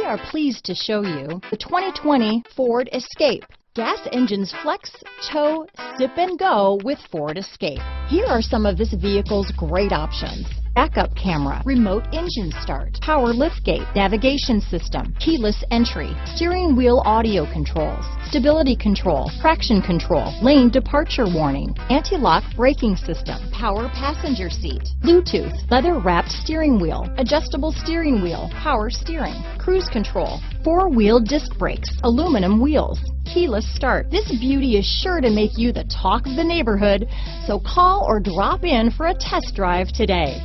are pleased to show you the 2020 Ford Escape. Gas engines flex, tow, sip and go with Ford Escape. Here are some of this vehicle's great options: backup camera, remote engine start, power liftgate, navigation system, keyless entry, steering wheel audio controls, stability control, traction control, lane departure warning, anti-lock braking system, power passenger seat, Bluetooth, leather-wrapped steering wheel, adjustable steering wheel, power steering, cruise control, four-wheel disc brakes, aluminum wheels, keyless start. This beauty is sure to make you the talk of the neighborhood, so call or drop in for a test drive today.